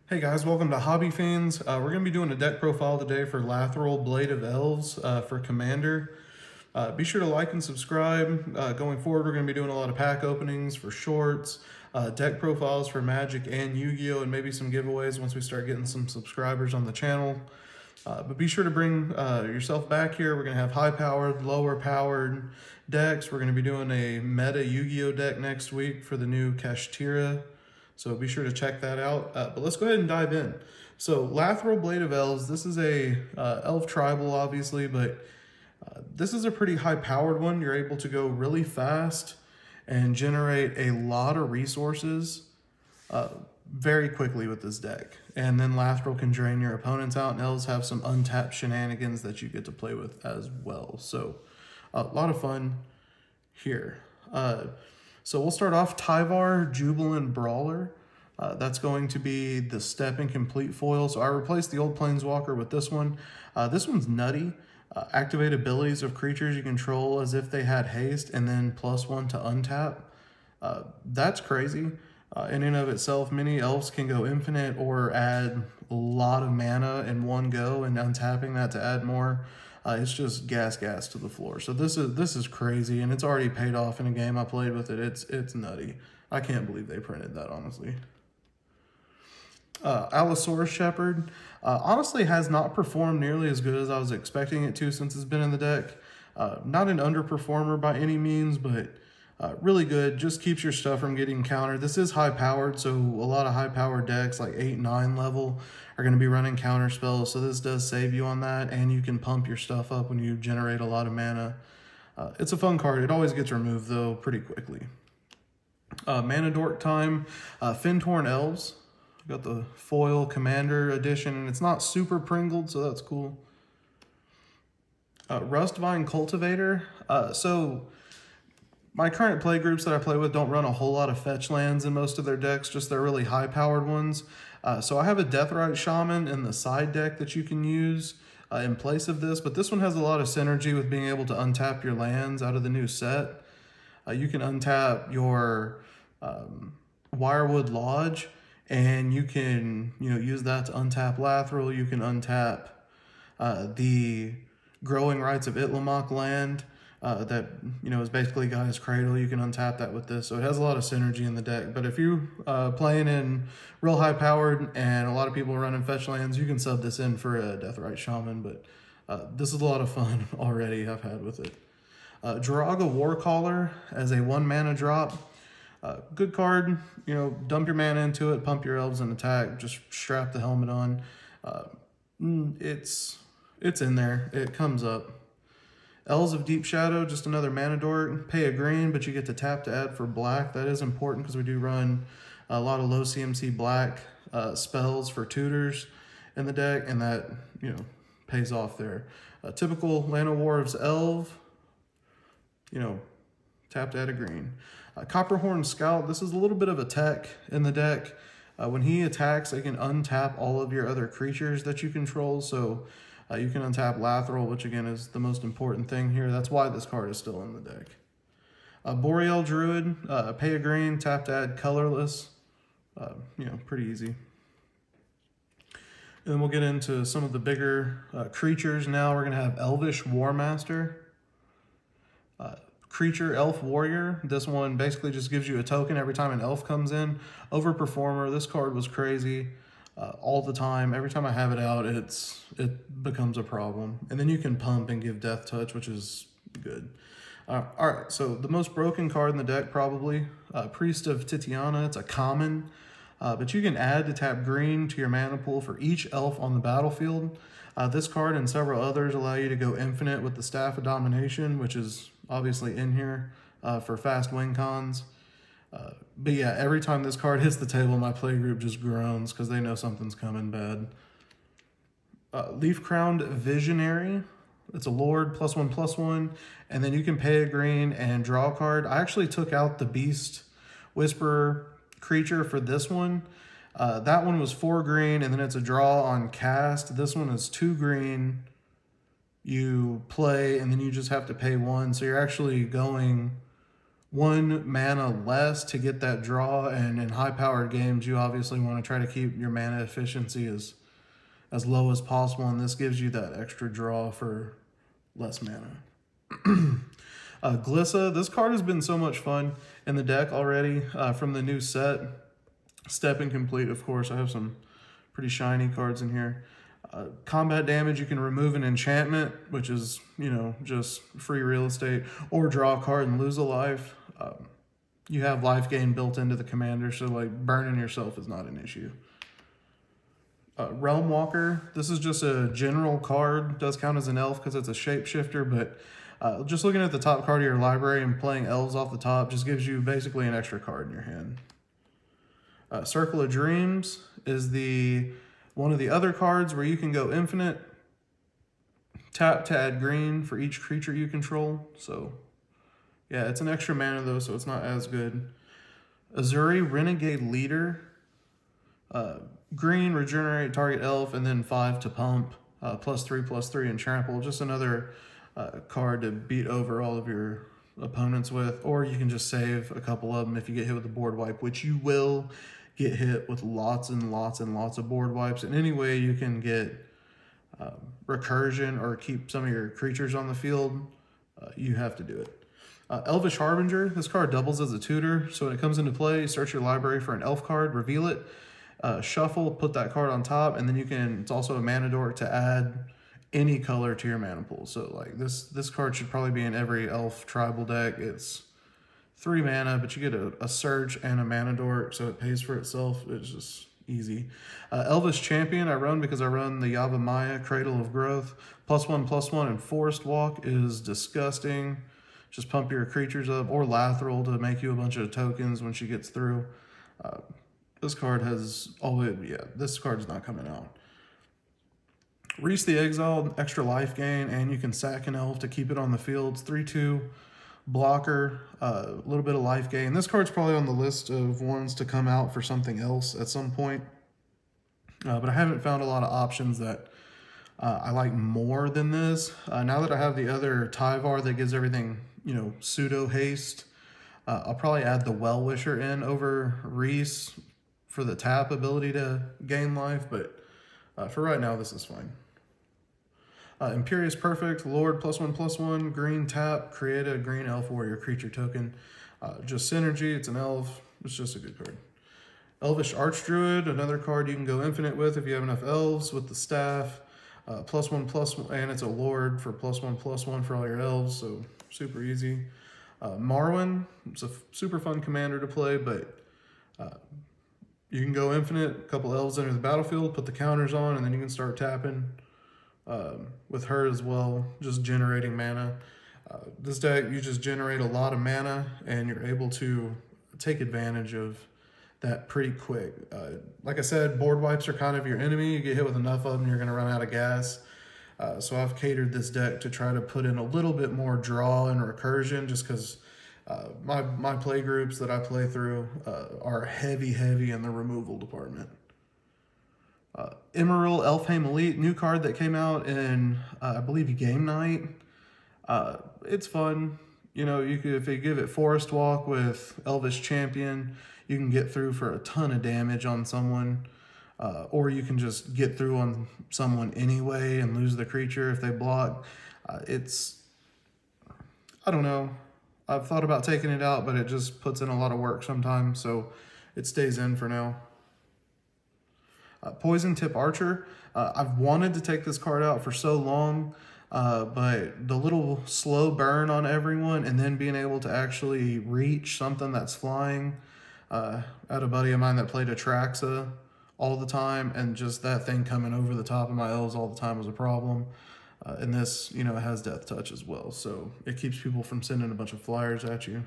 Hey guys, welcome to Hobbiesandfiends. We're going to be doing a deck profile today for Lathril, Blade of Elves for Commander. Be sure to like and subscribe. Going forward, we're going to be doing a lot of pack openings for shorts, deck profiles for Magic and Yu-Gi-Oh! And maybe some giveaways once we start getting some subscribers on the channel. But be sure to bring yourself back here. We're going to have high-powered, lower-powered decks. We're going to be doing a meta Yu-Gi-Oh! Deck next week for the new Kashtira. So be sure to check that out. But let's go ahead and dive in. So Lathril, Blade of Elves, this is a elf tribal, obviously, but this is a pretty high-powered one. You're able to go really fast and generate a lot of resources very quickly with this deck. And then Lathril can drain your opponents out, and Elves have some untapped shenanigans that you get to play with as well. So a lot of fun here. So we'll start off Tyvar, Jubilant Brawler. That's going to be the step and complete foil. So I replaced the old Planeswalker with this one. This one's nutty. Activate abilities of creatures you control as if they had haste and then +1 to untap. That's crazy. In and of itself, many elves can go infinite or add a lot of mana in one go, and untapping that to add more. It's just gas to the floor. So this is crazy, and it's already paid off in a game I played with it. It's nutty. I can't believe they printed that, honestly. Allosaurus Shepherd honestly has not performed nearly as good as I was expecting it to since it's been in the deck. Not an underperformer by any means, but really good. Just keeps your stuff from getting countered. This is high powered, so a lot of high powered decks like 8-9 level are going to be running counter spells. So this does save you on that, and you can pump your stuff up when you generate a lot of mana. It's a fun card. It always gets removed though pretty quickly. Mana Dork time. Fintorn Elves. Got the foil commander edition, and it's not super pringled, so that's cool. Rustvine Cultivator. So my current play groups that I play with don't run a whole lot of fetch lands in most of their decks, just their really high-powered ones. So I have a Deathrite Shaman in the side deck that you can use in place of this, but this one has a lot of synergy with being able to untap your lands out of the new set. You can untap your Wirewood Lodge, and you can use that to untap Lathril. You can untap the Growing Rights of Itlamok land that is basically Gaia's Cradle. You can untap that with this, so it has a lot of synergy in the deck. But if you playing in real high powered and a lot of people are running fetch lands, you can sub this in for a Deathrite Shaman. But this is a lot of fun already I've had with it. Jiraga Warcaller as a 1 mana drop. Good card, dump your mana into it, pump your elves and attack, just strap the helmet on. It's in there, it comes up. Elves of Deep Shadow, just another mana dork. Pay a green, but you get to tap to add for black. That is important because we do run a lot of low CMC black spells for tutors in the deck, and that, pays off there. Typical Llanowar's Elf, tap to add a green. Copperhorn Scout, this is a little bit of a tech in the deck. When he attacks, it can untap all of your other creatures that you control, so you can untap Lathril, which again is the most important thing here. That's why this card is still in the deck. Boreal Druid, pay a green, tap to add colorless. Pretty easy. And then we'll get into some of the bigger creatures now. We're going to have Elvish Warmaster. Creature Elf Warrior. This one basically just gives you a token every time an elf comes in. Overperformer. This card was crazy all the time. Every time I have it out, it becomes a problem. And then you can pump and give Death Touch, which is good. All right, so the most broken card in the deck probably, Priest of Titiana. It's a common, but you can add to tap green to your mana pool for each elf on the battlefield. This card and several others allow you to go infinite with the Staff of Domination, which is obviously in here for fast win cons. But yeah, every time this card hits the table, my play group just groans because they know something's coming bad. Leaf Crowned Visionary. It's a Lord, +1/+1, and then you can pay a green and draw a card. I actually took out the Beast Whisperer creature for this one. That one was 4 green, and then it's a draw on cast. This one is 2 green. You play, and then you just have to pay 1. So you're actually going 1 mana less to get that draw, and in high-powered games, you obviously want to try to keep your mana efficiency as low as possible, and this gives you that extra draw for less mana. Glissa, this card has been so much fun in the deck already from the new set. Step Incomplete, of course. I have some pretty shiny cards in here. Combat damage, you can remove an enchantment, which is, just free real estate, or draw a card and lose a life. You have life gain built into the commander, so like burning yourself is not an issue. Realm Walker, this is just a general card. Does count as an elf because it's a shapeshifter, but just looking at the top card of your library and playing elves off the top just gives you basically an extra card in your hand. Circle of Dreams is one of the other cards where you can go infinite. Tap to add green for each creature you control. So yeah, it's an extra mana though, so it's not as good. Azuri, Renegade Leader. Green, regenerate target elf, and then 5 to pump. +3/+3 and trample. Just another card to beat over all of your opponents with. Or you can just save a couple of them if you get hit with a board wipe, which you will get hit with lots and lots and lots of board wipes. And any way you can get recursion or keep some of your creatures on the field, you have to do it. Elvish Harbinger, this card doubles as a tutor. So when it comes into play, search your library for an elf card, reveal it, shuffle, put that card on top, and then it's also a mana dork to add any color to your mana pool. So like this card should probably be in every elf tribal deck. It's 3 mana, but you get a search and a mana dork, so it pays for itself. It's just easy. Elvish Champion, I run because I run the Yavimaya, Cradle of Growth. +1/+1 and Forest Walk is disgusting. Just pump your creatures up, or Lathril to make you a bunch of tokens when she gets through. This card this card's not coming out. Reese the Exiled, extra life gain, and you can sack an elf to keep it on the field. It's 3/2 blocker, a little bit of life gain. This card's probably on the list of ones to come out for something else at some point. But I haven't found a lot of options that I like more than this. Now that I have the other Tyvar that gives everything, pseudo haste, I'll probably add the Well-Wisher in over Reese for the tap ability to gain life, but for right now, this is fine. Imperious Perfect, Lord, +1/+1, green tap, create a green elf warrior creature token. Just synergy, it's an elf, it's just a good card. Elvish Archdruid, another card you can go infinite with if you have enough elves with the staff. +1/+1, and it's a Lord for +1/+1 for all your elves, so super easy. Marwyn, it's a super fun commander to play, but you can go infinite, a couple elves enter the battlefield, put the counters on, and then you can start tapping with her as well, just generating mana. This deck, you just generate a lot of mana, and you're able to take advantage of that pretty quick. Like I said, board wipes are kind of your enemy. You get hit with enough of them, you're going to run out of gas. So I've catered this deck to try to put in a little bit more draw and recursion, just because my play groups that I play through are heavy in the removal department. Emerald Elfheim Elite, new card that came out in, I believe, Game Night. It's fun. If you give it Forest Walk with Elvish Champion, you can get through for a ton of damage on someone. Or you can just get through on someone anyway and lose the creature if they block. I don't know. I've thought about taking it out, but it just puts in a lot of work sometimes, so it stays in for now. Poison Tip Archer. I've wanted to take this card out for so long, but the little slow burn on everyone and then being able to actually reach something that's flying. I had a buddy of mine that played Atraxa all the time, and just that thing coming over the top of my elves all the time was a problem. And this, it has Death Touch as well, so it keeps people from sending a bunch of flyers at you.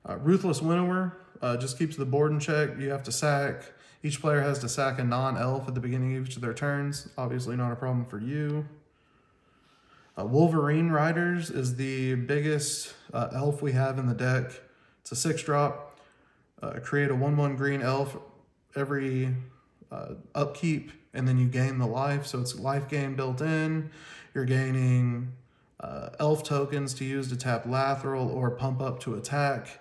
Ruthless Winnower just keeps the board in check. You have to sack. Each player has to sack a non-elf at the beginning of each of their turns. Obviously not a problem for you. Wolverine Riders is the biggest elf we have in the deck. It's a 6-drop. Create a 1/1 green elf every upkeep, and then you gain the life. So it's life gain built in. You're gaining elf tokens to use to tap Lathril or pump up to attack.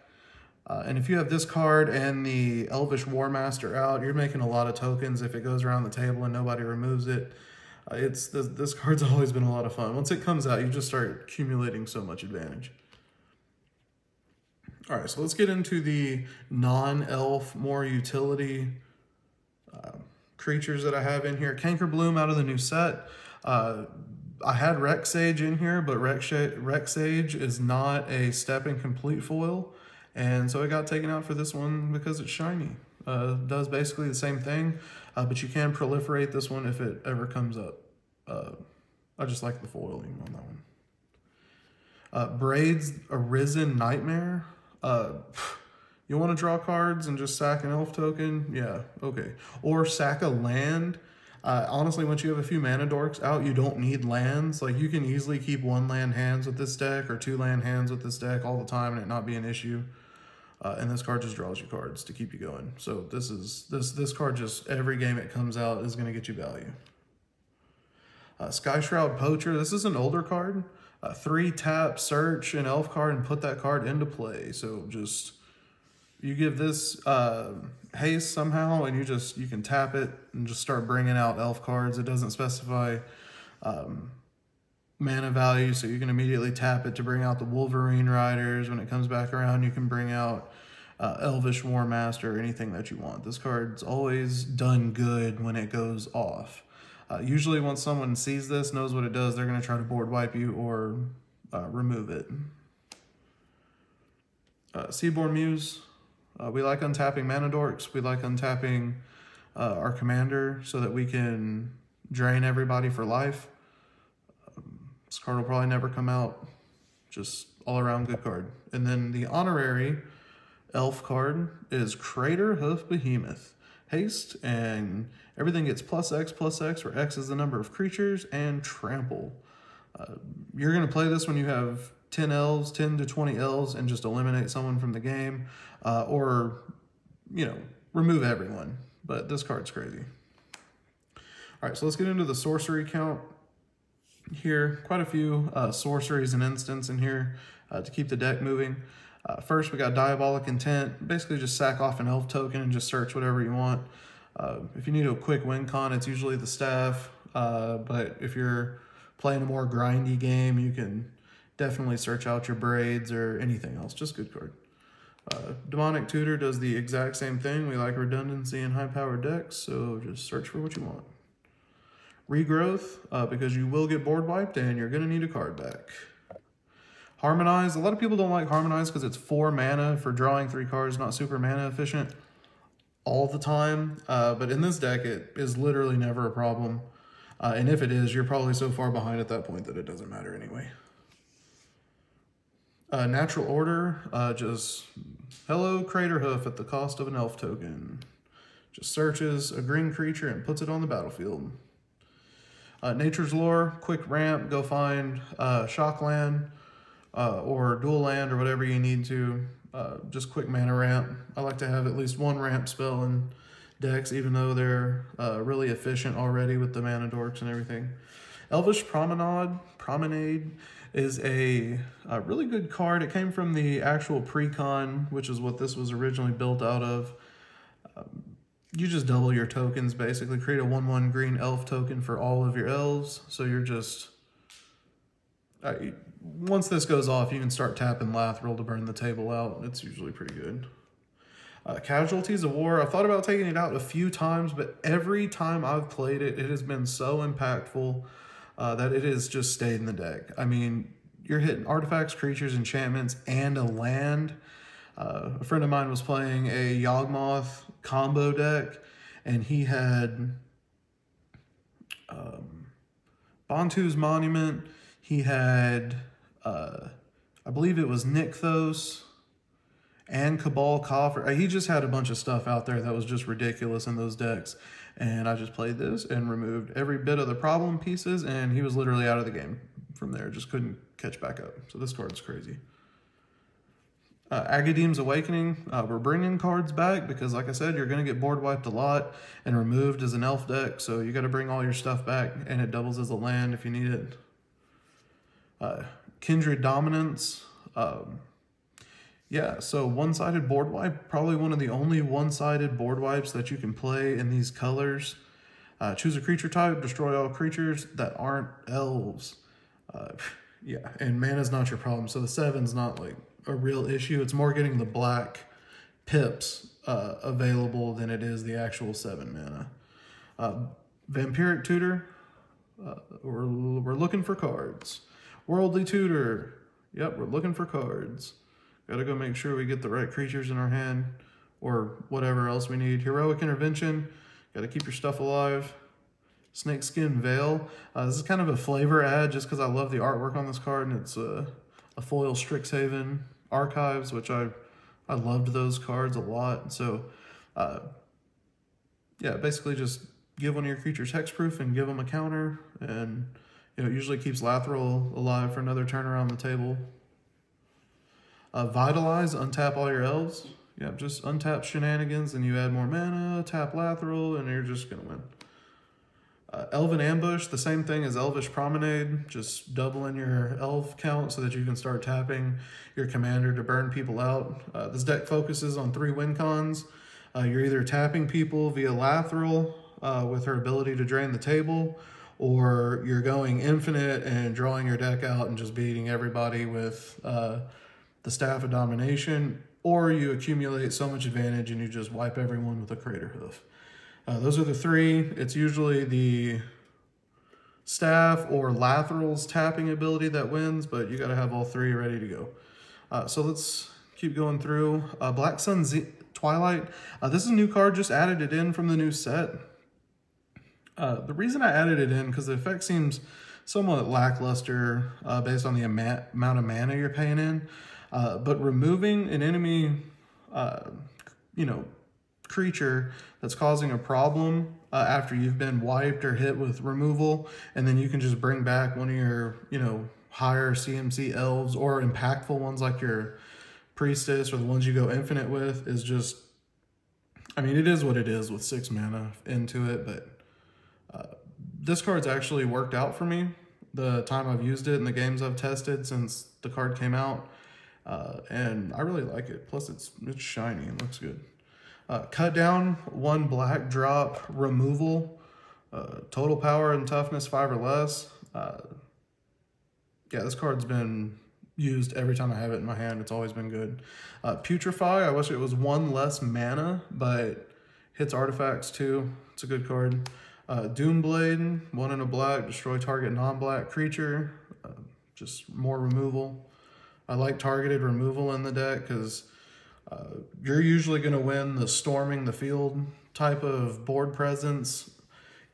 And if you have this card and the Elvish War Master out, you're making a lot of tokens if it goes around the table and nobody removes it. This card's always been a lot of fun. Once it comes out, you just start accumulating so much advantage. All right, so let's get into the non-elf, more utility creatures that I have in here. Cankerbloom out of the new set. I had Rex Sage in here, but Rex Sage is not a step and complete foil, and so it got taken out for this one because it's shiny. Does basically the same thing, but you can proliferate this one if it ever comes up. I just like the foiling on that one. Braid's Arisen Nightmare. You want to draw cards and just sack an elf token? Yeah, okay. Or sack a land. Honestly, once you have a few mana dorks out, you don't need lands. Like, you can easily keep 1 land hands with this deck or 2 land hands with this deck all the time and it not be an issue. And this card just draws you cards to keep you going. So this card just, every game it comes out is going to get you value. Sky Shroud Poacher. This is an older card. 3 tap, search an elf card and put that card into play. So just, you give this haste somehow and you can tap it and just start bringing out elf cards. It doesn't specify mana value, so you can immediately tap it to bring out the Wolverine Riders. When it comes back around, you can bring out Elvish War Master, anything that you want. This card's always done good when it goes off. Usually once someone sees this, knows what it does, they're going to try to board wipe you or remove it. Seaborn Muse. We like untapping mana dorks. We like untapping our commander so that we can drain everybody for life. This card will probably never come out. Just all around good card. And then the honorary elf card is Crater Hoof Behemoth. Haste, and everything gets +X, where X is the number of creatures, and trample. You're going to play this when you have 10 elves, 10 to 20 elves, and just eliminate someone from the game, or, remove everyone. But this card's crazy. All right, so let's get into the sorcery count here. Quite a few sorceries and instants in here to keep the deck moving. First, we got Diabolic Intent. Basically, just sack off an elf token and just search whatever you want. If you need a quick win con, it's usually the staff. But if you're playing a more grindy game, you can definitely search out your braids or anything else. Just good card. Demonic Tutor does the exact same thing. We like redundancy in high-powered decks, so just search for what you want. Regrowth, because you will get board wiped and you're going to need a card back. Harmonize. A lot of people don't like Harmonize because it's 4 mana for drawing 3 cards, not super mana efficient all the time. But in this deck, it is literally never a problem. And if it is, you're probably so far behind at that point that it doesn't matter anyway. Natural Order, just hello Crater Hoof at the cost of an elf token. Just searches a green creature and puts it on the battlefield. Nature's Lore, quick ramp, go find Shockland or Dual Land or whatever you need to. Just quick mana ramp. I like to have at least 1 ramp spell in decks, even though they're really efficient already with the mana dorks and everything. Elvish Promenade is a really good card. It came from the actual Precon, which is what this was originally built out of. You just double your tokens, basically. Create a 1/1 green elf token for all of your elves. So you're just... once this goes off, you can start tapping Lathril to burn the table out. It's usually pretty good. Casualties of War. I thought about taking it out a few times, but every time I've played it, it has been so impactful that it has just stayed in the deck. I mean, you're hitting artifacts, creatures, enchantments, and a land. A friend of mine was playing a Yawgmoth combo deck, and he had Bantu's Monument. He had, I believe it was Nykthos and Cabal Coffer. He just had a bunch of stuff out there that was just ridiculous in those decks. And I just played this and removed every bit of the problem pieces, and he was literally out of the game from there. Just couldn't catch back up. So this card's crazy. Agadeem's Awakening. We're bringing cards back because, like I said, you're going to get board wiped a lot and removed as an elf deck. So you got to bring all your stuff back, and it doubles as a land if you need it. Kindred Dominance. Yeah, so one-sided board wipe, probably one of the only one-sided board wipes that you can play in these colors. Choose a creature type, destroy all creatures that aren't elves. Uh, yeah, and mana's not your problem. So the 7's not like a real issue. It's more getting the black pips available than it is the actual 7 mana. Vampiric Tutor, we're looking for cards. Worldly Tutor, yep, we're looking for cards. Gotta go make sure we get the right creatures in our hand or whatever else we need. Heroic Intervention, gotta keep your stuff alive. Snakeskin Veil, this is kind of a flavor add just because I love the artwork on this card, and it's a foil Strixhaven Archives, which I loved those cards a lot. So yeah, basically just give one of your creatures hexproof and give them a counter, and it usually keeps Lathril alive for another turn around the table. Vitalize, untap all your elves. Yeah, just untap shenanigans and you add more mana, tap Lathril, and you're just gonna win. Elven Ambush, the same thing as Elvish Promenade, just doubling your elf count so that you can start tapping your commander to burn people out. This deck focuses on 3 win cons. You're either tapping people via Lathril with her ability to drain the table, or you're going infinite and drawing your deck out and just beating everybody with the Staff of Domination, or you accumulate so much advantage and you just wipe everyone with a Crater Hoof. Those are the 3. It's usually the Staff or Lathril's tapping ability that wins, but you got to have all 3 ready to go. So let's keep going through. Black Sun Twilight. This is a new card, just added it in from the new set. The reason I added it in, because the effect seems somewhat lackluster based on the amount of mana you're paying in. But removing an enemy, creature that's causing a problem after you've been wiped or hit with removal, and then you can just bring back one of your, higher CMC elves or impactful ones like your priestess or the ones you go infinite with, is just, it is what it is with 6 mana into it, but this card's actually worked out for me the time I've used it in the games I've tested since the card came out. And I really like it. Plus it's shiny and looks good. Cut down, 1 black drop removal, total power and toughness 5 or less. Yeah, this card's been used every time I have it in my hand. It's always been good. Putrefy, I wish it was 1 less mana, but hits artifacts too. It's a good card. Doomblade, 1 in a black, destroy target non-black creature. Just more removal. I like targeted removal in the deck because you're usually going to win the storming the field type of board presence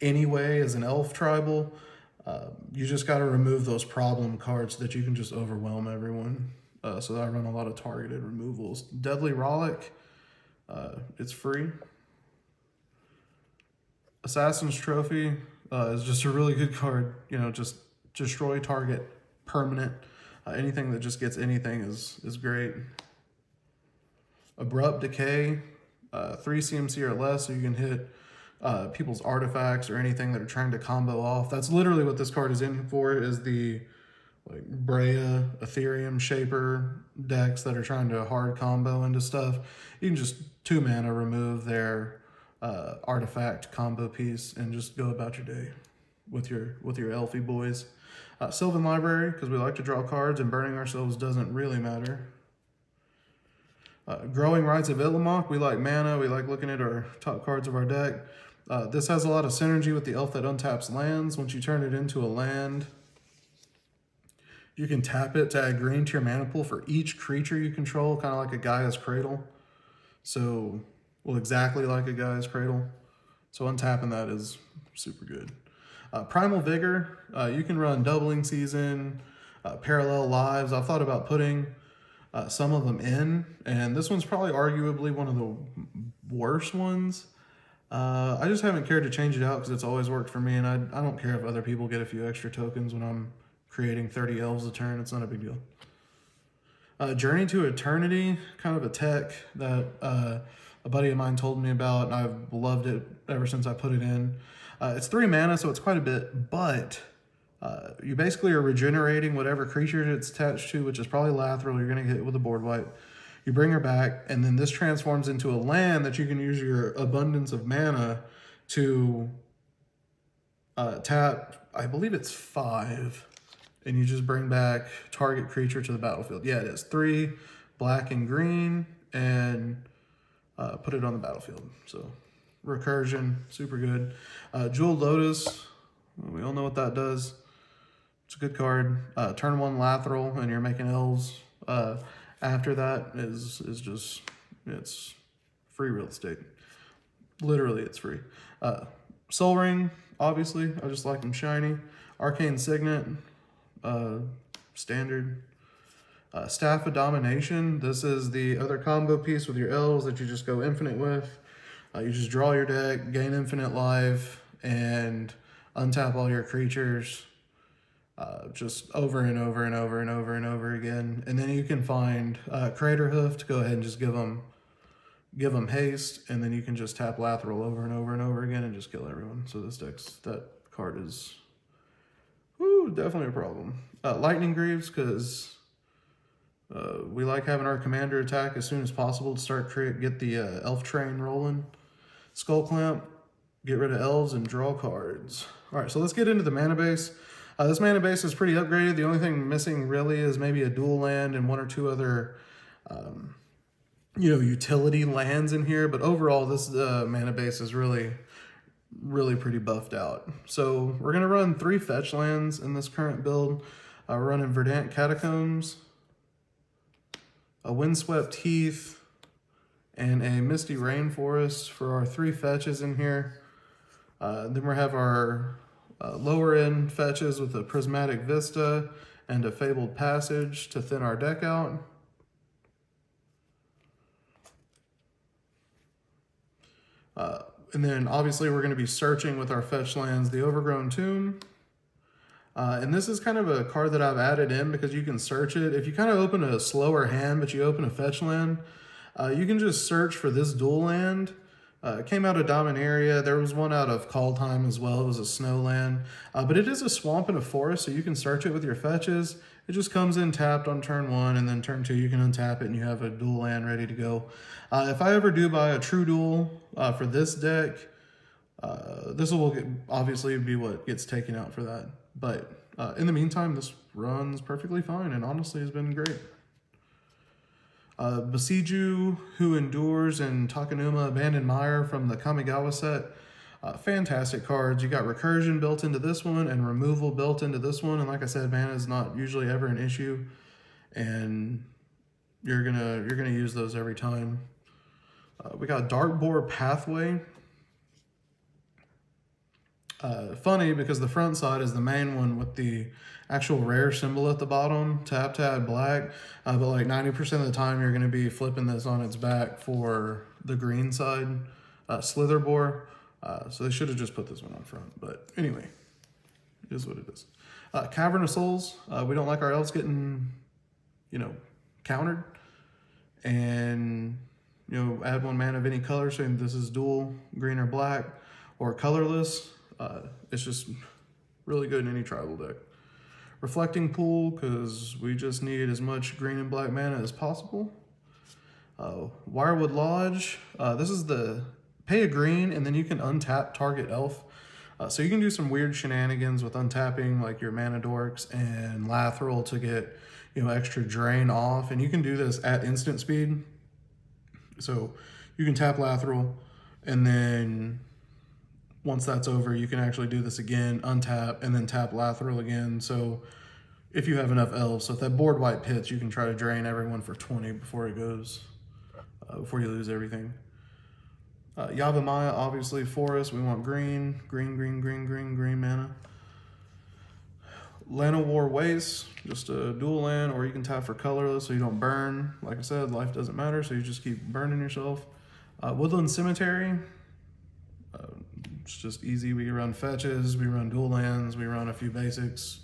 anyway as an elf tribal. You just got to remove those problem cards so that you can just overwhelm everyone. So I run a lot of targeted removals. Deadly Rollick, it's free. Assassin's Trophy is just a really good card. Just destroy target permanent. Anything that just gets anything is great. Abrupt Decay, 3 CMC or less, so you can hit people's artifacts or anything that are trying to combo off. That's literally what this card is in for, is the Brea, Ethereum Shaper decks that are trying to hard combo into stuff. You can just 2 mana remove their artifact combo piece and just go about your day with your elfy boys. Sylvan Library, because we like to draw cards and burning ourselves doesn't really matter. Growing Rites of Itlimoc, we like mana, we like looking at our top cards of our deck. This has a lot of synergy with the elf that untaps lands. Once you turn it into a land, you can tap it to add green to your mana pool for each creature you control, kind of like a Gaia's Cradle. So, exactly like a Gaia's Cradle. So untapping that is super good. Primal Vigor, you can run Doubling Season, Parallel Lives. I've thought about putting some of them in, and this one's probably arguably one of the worst ones. I just haven't cared to change it out because it's always worked for me, and I don't care if other people get a few extra tokens when I'm creating 30 elves a turn. It's not a big deal. Journey to Eternity, kind of a tech that a buddy of mine told me about, and I've loved it ever since I put it in. It's 3 mana, so it's quite a bit, but You basically are regenerating whatever creature it's attached to, which is probably Lathril. You're going to hit with a board wipe. You bring her back, and then this transforms into a land that you can use your abundance of mana to tap. I believe it's 5, and you just bring back target creature to the battlefield. Yeah, it is 3 black and green, and put it on the battlefield. So recursion, super good. Jeweled Lotus, we all know what that does. It's a good card. Turn 1 Lathril, and you're making elves. After that is just, it's free real estate. Literally, it's free. Soul Ring, obviously, I just like them shiny. Arcane Signet, standard. Staff of Domination, this is the other combo piece with your elves that you just go infinite with. You just draw your deck, gain infinite life, and untap all your creatures. Just over and over and over and over and over again. And then you can find Crater Hoof to go ahead and just give them haste, and then you can just tap Lathril over and over and over again and just kill everyone. So that card is definitely a problem. Lightning Greaves, because we like having our commander attack as soon as possible to start get the elf train rolling. Skull Clamp, get rid of elves and draw cards. All right, so let's get into the mana base. This mana base is pretty upgraded. The only thing missing really is maybe a dual land and 1 or 2 other, utility lands in here. But overall, this mana base is really pretty buffed out. So we're gonna run 3 fetch lands in this current build. We're running Verdant Catacombs, a Windswept Heath, and a Misty Rainforest for our 3 fetches in here. Then we have our lower end fetches with a Prismatic Vista and a Fabled Passage to thin our deck out. And then obviously we're going to be searching with our fetch lands, the Overgrown Tomb. And this is kind of a card that I've added in because you can search it. If you kind of open a slower hand, but you open a fetch land, you can just search for this dual land. It came out of Dominaria. There was one out of Kaldheim as well. It was a snow land. But it is a swamp and a forest, so you can search it with your fetches. It just comes in tapped on turn 1, and then turn 2 you can untap it and you have a dual land ready to go. If I ever do buy a true dual for this deck, this will obviously be what gets taken out for that. But in the meantime, this runs perfectly fine and honestly has been great. Besiju, Who Endures, and Takanuma Abandoned Mire from the Kamigawa set. Fantastic cards. You got recursion built into this one and removal built into this one. And like I said, mana is not usually ever an issue. And you're gonna use those every time. We got Darkboar Pathway. Funny because the front side is the main one with the actual rare symbol at the bottom, tap black, but like 90% of the time you're going to be flipping this on its back for the green side, Slitherboar. So they should have just put this one on front, but anyway, it is what it is. Cavern of Souls, we don't like our elves getting, countered, and add 1 mana of any color, so this is dual, green or black, or colorless. It's just really good in any tribal deck. Reflecting Pool, because we just need as much green and black mana as possible. Wirewood Lodge, this is the pay a green and then you can untap target elf. So you can do some weird shenanigans with untapping like your Mana Dorks and Lathril to get extra drain off, and you can do this at instant speed. So you can tap Lathril, and then once that's over, you can actually do this again, untap, and then tap Lathril again. So if you have enough elves, so if that board wipe hits, you can try to drain everyone for 20 before it goes, before you lose everything. Yavimaya, obviously forest, we want green mana. Llanowar Waste, just a dual land, or you can tap for colorless so you don't burn. Like I said, life doesn't matter, so you just keep burning yourself. Woodland Cemetery, it's just easy. We run fetches, we run dual lands, we run a few basics.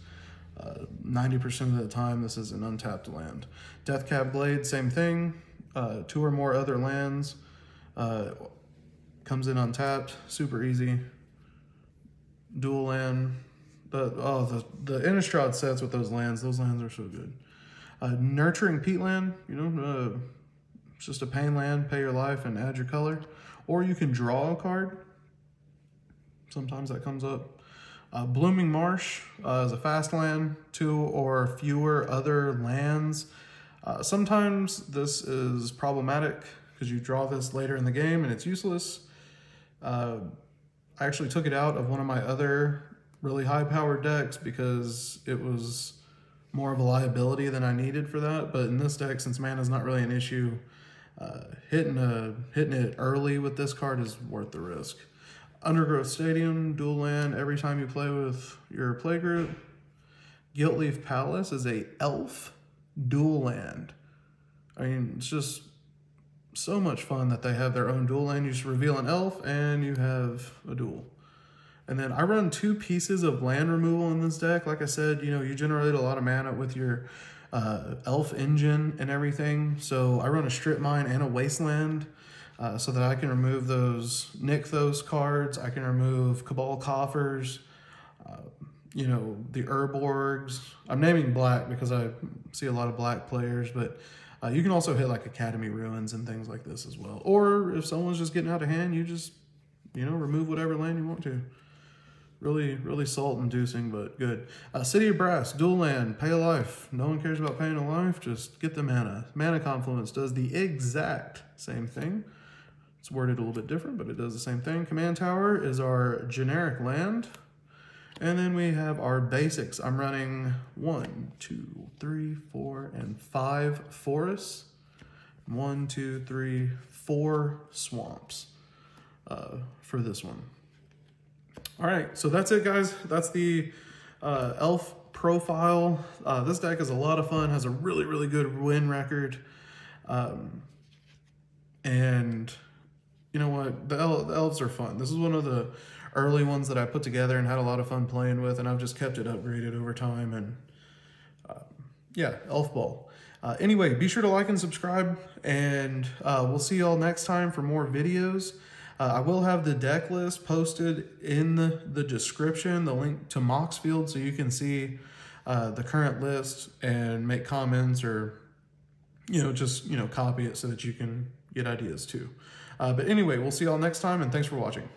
90% of the time, this is an untapped land. Deathcap Blade, same thing. 2 or more other lands. Comes in untapped, super easy. Dual land, The Innistrad sets with those lands are so good. Nurturing Peatland, it's just a pain land, pay your life and add your color. Or you can draw a card. Sometimes that comes up. Blooming Marsh is a fast land, 2 or fewer other lands. Sometimes this is problematic because you draw this later in the game and it's useless. I actually took it out of one of my other really high-powered decks because it was more of a liability than I needed for that. But in this deck, since mana is not really an issue, hitting it early with this card is worth the risk. Undergrowth Stadium, dual land every time you play with your playgroup. Guiltleaf Palace is a elf dual land. I mean, it's just so much fun that they have their own dual land. You just reveal an elf and you have a duel. And then I run 2 pieces of land removal in this deck. Like I said, you generate a lot of mana with your elf engine and everything. So I run a strip mine and a wasteland so that I can remove nick those cards. I can remove Cabal Coffers, the Urborgs. I'm naming black because I see a lot of black players, but you can also hit like Academy Ruins and things like this as well. Or if someone's just getting out of hand, you just, remove whatever land you want to. Really, really salt-inducing, but good. City of Brass, dual land, pay a life. No one cares about paying a life, just get the mana. Mana Confluence does the exact same thing. It's worded a little bit different, but it does the same thing. Command Tower is our generic land. And then we have our basics. I'm running 1, 2, 3, 4, and 5 forests. 1, 2, 3, 4 swamps for this one. All right, so that's it, guys. That's the elf profile. This deck is a lot of fun, has a really, really good win record. And you know what? The elves are fun. This is one of the early ones that I put together and had a lot of fun playing with, and I've just kept it upgraded over time. And yeah, Elf Ball. Anyway, be sure to like and subscribe, and we'll see y'all next time for more videos. I will have the deck list posted in the description, the link to Moxfield, so you can see the current list and make comments or, just, copy it so that you can get ideas too. But anyway, we'll see y'all next time, and thanks for watching.